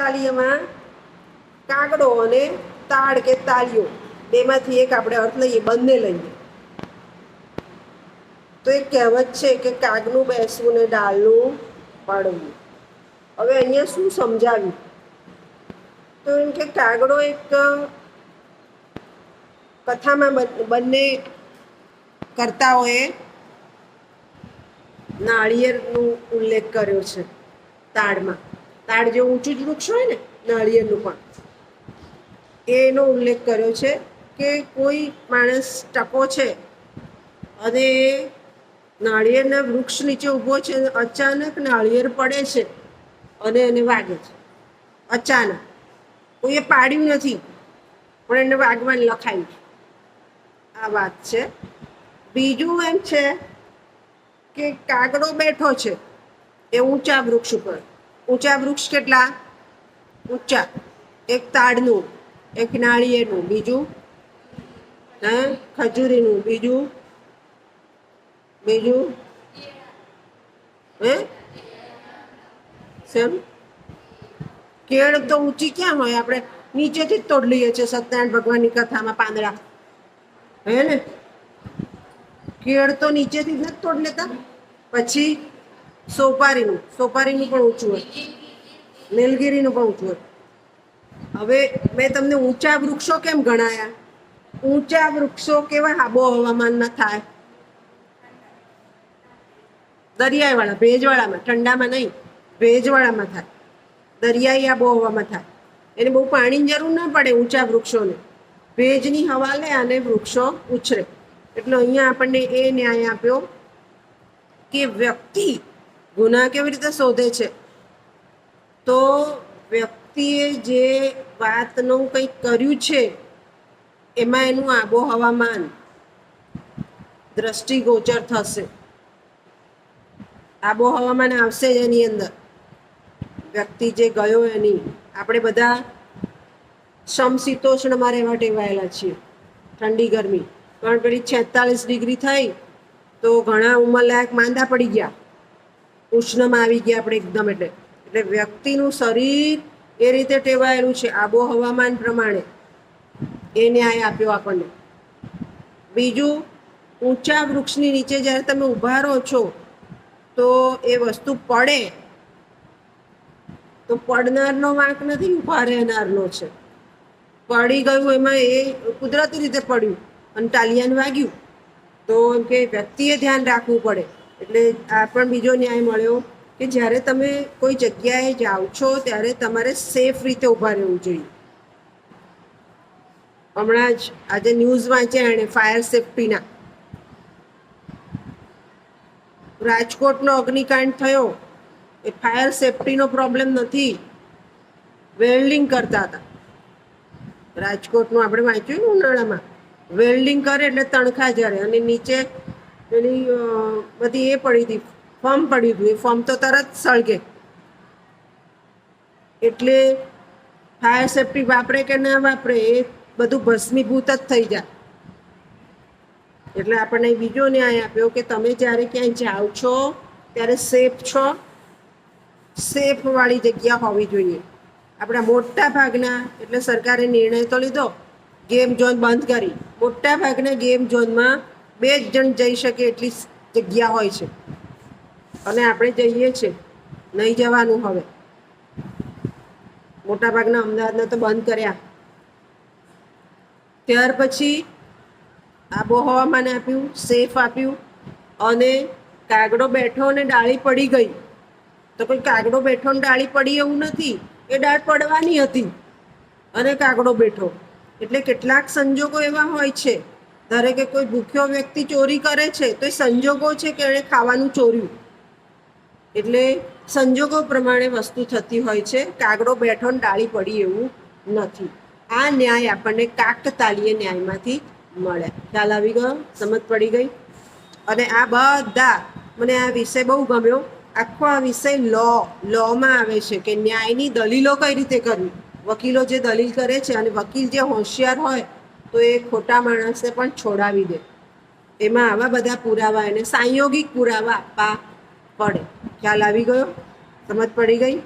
તાળીમાં કાગડો અને તાડ કે તાળીઓ બેમાંથી એક આપણે અર્થ લઈએ, બંને લઈએ. તો એક કહેવત છે કે કાગનું બેસવું ને ડાળનું પડવું. હવે અહીંયા શું સમજાવ્યું? તો એમ કે કાગડો એક કથામાં બંને કર્તાઓએ નાળિયેરનો ઉલ્લેખ કર્યો છે. તાડમાં તાડ જે ઊંચું જ વૃક્ષ હોય ને, નાળિયેરનું પણ એનો ઉલ્લેખ કર્યો છે કે કોઈ માણસ ટકો છે અને નાળિયેરના વૃક્ષ નીચે ઊભો છે, અચાનક નાળિયેર પડે છે અને એને વાગે છે. અચાનક કોઈએ પાડ્યું નથી, પણ એને વાગવાનું લખાયું છે. આ વાત છે. બીજું એમ છે કે કાગડો બેઠો છે એ ઊંચા વૃક્ષ ઉપર. ઊંચા વૃક્ષ કેટલા ઊંચા? એક તાડનું, એક નાળિયેરનું, બીજું ખજૂરીનું, બીજું શેમ? કેળ તો ઊંચી ક્યાં હોય? આપણે નીચેથી જ તોડ લઈએ છીએ સત્યનારાયણ ભગવાનની કથામાં પાંદડા, હે ને? કેળ તો નીચેથી જ નથી તોડ લેતા. પછી સોપારીનું પણ ઊંચું હોય, નીલગીરીનું પણ ઊંચું હોય. હવે મેં તમને ઊંચા વૃક્ષો કેમ ગણાયા? ઊંચા વૃક્ષો કેવા આબોહવામાં થાય? દરિયાવાળા, ભેજવાળામાં, ઠંડામાં નહીં, ભેજવાળામાં થાય. દરિયાઈ આબોહવામાં થાય. એને બહુ પાણીની જરૂર ના પડે ઊંચા વૃક્ષોને. ભેજની હવા લે અને વૃક્ષો ઉછરે. એટલે અહીંયા આપણને એ ન્યાય આપ્યો કે વ્યક્તિ ગુનાહ કેવી રીતે શોધે છે? તો વ્યક્તિએ જે વાતનું કંઈક કર્યું છે એમાં એનું આબોહવામાન દ્રષ્ટિગોચર થશે. આબોહવામાન આવશે જ એની અંદર. વ્યક્તિ જે ગયો એની, આપણે બધા સમશીતોષ્ણમાં રહેવા ટેવાયેલા છીએ. ઠંડી ગરમી, પણ પેલી 46 ડિગ્રી થઈ તો ઘણા ઉંમરલાયક માંદા પડી ગયા, ઉષ્ણમાં આવી ગયા આપણે એકદમ. એટલે વ્યક્તિનું શરીર એ રીતે ટેવાયેલું છે આબોહવામાન પ્રમાણે. એ ન્યાય આપ્યો આપણને. બીજું, ઊંચા વૃક્ષની નીચે જ્યારે તમે ઊભા રહો છો તો એ વસ્તુ પડે તો પડનારનો વાંક નથી, ઊભા રહેનારનો છે. પડી ગયું એમાં એ કુદરતી રીતે પડ્યું અને તાલિયાને વાગ્યું તો એમ કે વ્યક્તિએ ધ્યાન રાખવું પડે. એટલે આ પણ બીજો ન્યાય મળ્યો કે જ્યારે તમે કોઈ જગ્યાએ જાઓ છો ત્યારે તમારે સેફ રીતે ઊભા રહેવું જોઈએ. હમણાં જ આજે ન્યૂઝ વાંચ્યા એણે ફાયર સેફટીના. રાજકોટનો અગ્નિકાંડ થયો એ ફાયર સેફટીનો પ્રોબ્લેમ નથી, વેલ્ડિંગ કરતા હતા. રાજકોટનું આપણે વાંચ્યું ને ઉનાળામાં, વેલ્ડિંગ કરે એટલે તણખા જડે અને નીચે પેલી બધી એ પડી હતી, ફોર્મ પડ્યું હતું. એ ફોર્મ તો તરત સળગે. એટલે ફાયર સેફટી વાપરે કે ના વાપરે એ બધું ભસ્મીભૂત જ થઈ જાય. એટલે આપણને બીજો ન્યાય આપ્યો કે તમે જ્યારે ક્યાંય જાઓ છો ત્યારે સેફ છો, સેફ વાળી જગ્યા હોવી જોઈએ. આપણા મોટા ભાગના, એટલે સરકારે નિર્ણય તો લીધો, ગેમ ઝોન બંધ કરી. મોટા ભાગના ગેમ ઝોનમાં 2 જ જણ જઈ શકે એટલી જગ્યા હોય છે અને આપણે જઈએ છીએ. નહીં જવાનું હવે. મોટા ભાગના અમદાવાદના તો બંધ કર્યા. ત્યાર પછી આબોહવામાન આપ્યું, સેફ આપ્યું. અને કાગડો બેઠો અને ડાળી પડી ગઈ તો કોઈ કાગડો બેઠો ને ડાળી પડી એવું નથી, એ ડાળ પડવાની હતી અને કાગડો બેઠો. એટલે કેટલાક સંજોગો એવા હોય છે, ધારે કે કોઈ ભૂખ્યો વ્યક્તિ ચોરી કરે છે તો એ સંજોગો છે કે એણે ખાવાનું ચોર્યું. એટલે સંજોગો પ્રમાણે વસ્તુ થતી હોય છે. કાગડો બેઠો ને ડાળી પડી એવું નથી. આ ન્યાય આપણને કાકતાળીય ન્યાયમાંથી મળે. ખ્યાલ આવી ગયો? સમજ પડી ગઈ? અને આ બધા, મને આ વિષય બહુ ગમ્યો. આખો આ વિષય લોમાં આવે છે કે ન્યાયની દલીલો કઈ રીતે કરવી. વકીલો જે દલીલ કરે છે અને વકીલ જે હોશિયાર હોય તો એ ખોટા માણસને પણ છોડાવી દે. એમાં આવા બધા પુરાવા, એને સંયોગિક પુરાવા આપવા પડે. ખ્યાલ આવી ગયો? સમજ પડી ગઈ?